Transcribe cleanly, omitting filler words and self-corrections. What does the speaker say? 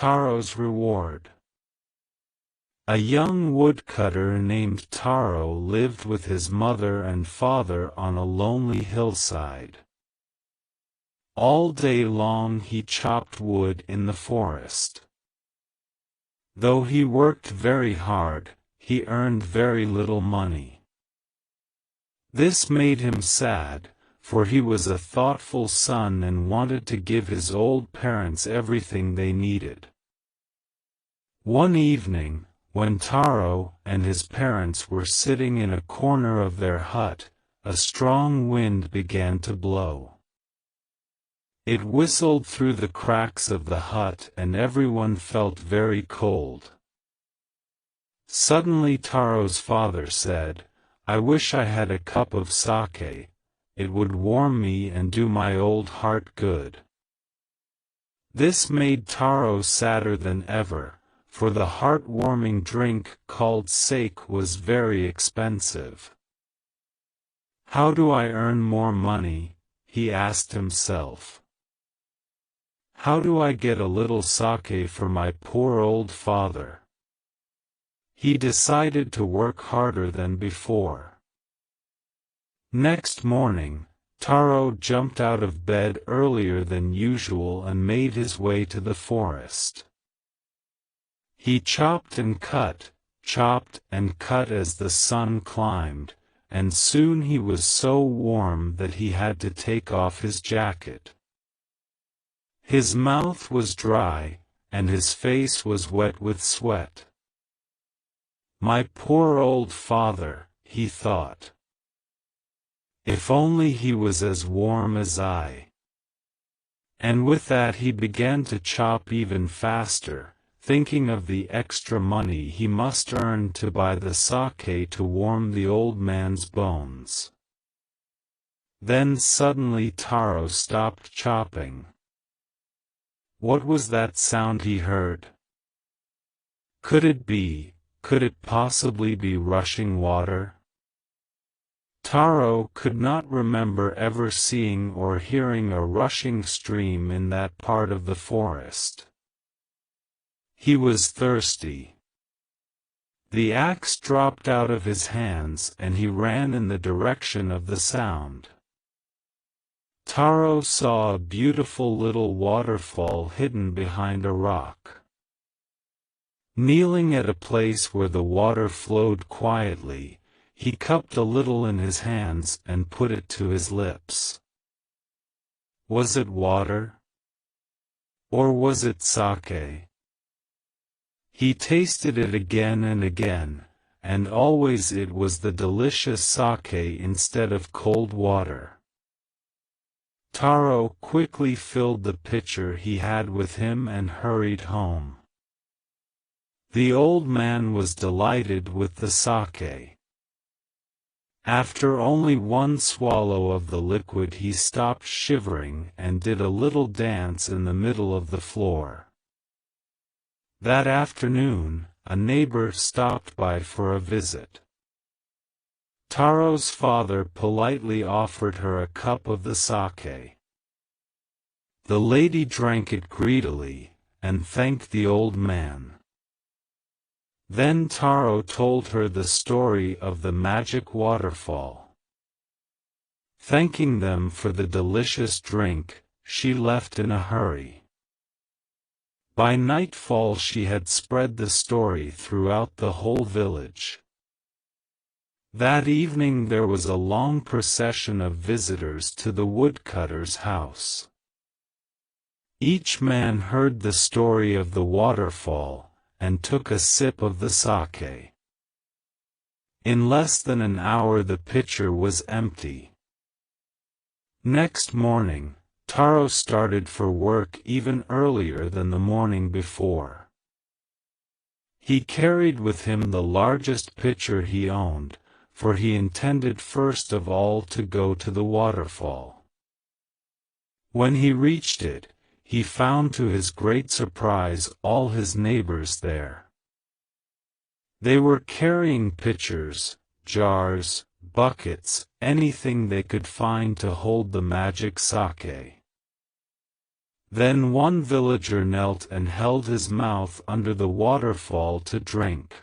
Taro's reward. A young woodcutter named Taro lived with his mother and father on a lonely hillside. All day long he chopped wood in the forest. Though he worked very hard, he earned very little money. This made him sad, for he was a thoughtful son and wanted to give his old parents everything they needed. One evening, when Taro and his parents were sitting in a corner of their hut, a strong wind began to blow. It whistled through the cracks of the hut and everyone felt very cold. Suddenly Taro's father said, "I wish I had a cup of sake. It would warm me and do my old heart good." This made Taro sadder than ever, for the heart-warming drink called sake was very expensive. "How do I earn more money?" he asked himself. "How do I get a little sake for my poor old father?" He decided to work harder than before. Next morning, Taro jumped out of bed earlier than usual and made his way to the forest. He chopped and cut as the sun climbed, and soon he was so warm that he had to take off his jacket. His mouth was dry, and his face was wet with sweat. "My poor old father," he thought. "If only he was as warm as I." And with that he began to chop even faster, thinking of the extra money he must earn to buy the sake to warm the old man's bones. Then suddenly Taro stopped chopping. What was that sound he heard? Could it possibly be rushing water? Taro could not remember ever seeing or hearing a rushing stream in that part of the forest. He was thirsty. The axe dropped out of his hands and he ran in the direction of the sound. Taro saw a beautiful little waterfall hidden behind a rock. Kneeling at a place where the water flowed quietly, he cupped a little in his hands and put it to his lips. Was it water? Or was it sake? He tasted it again and again, and always it was the delicious sake instead of cold water. Taro quickly filled the pitcher he had with him and hurried home. The old man was delighted with the sake. After only one swallow of the liquid he stopped shivering and did a little dance in the middle of the floor. That afternoon, a neighbor stopped by for a visit. Taro's father politely offered her a cup of the sake. The lady drank it greedily, and thanked the old man. Then Taro told her the story of the magic waterfall. Thanking them for the delicious drink, she left in a hurry. By nightfall she had spread the story throughout the whole village. That evening there was a long procession of visitors to the woodcutter's house. Each man heard the story of the waterfall, and took a sip of the sake. In less than an hour the pitcher was empty. Next morning, Taro started for work even earlier than the morning before. He carried with him the largest pitcher he owned, for he intended first of all to go to the waterfall. When he reached it, he found to his great surprise all his neighbors there. They were carrying pitchers, jars, buckets, anything they could find to hold the magic sake. Then one villager knelt and held his mouth under the waterfall to drink.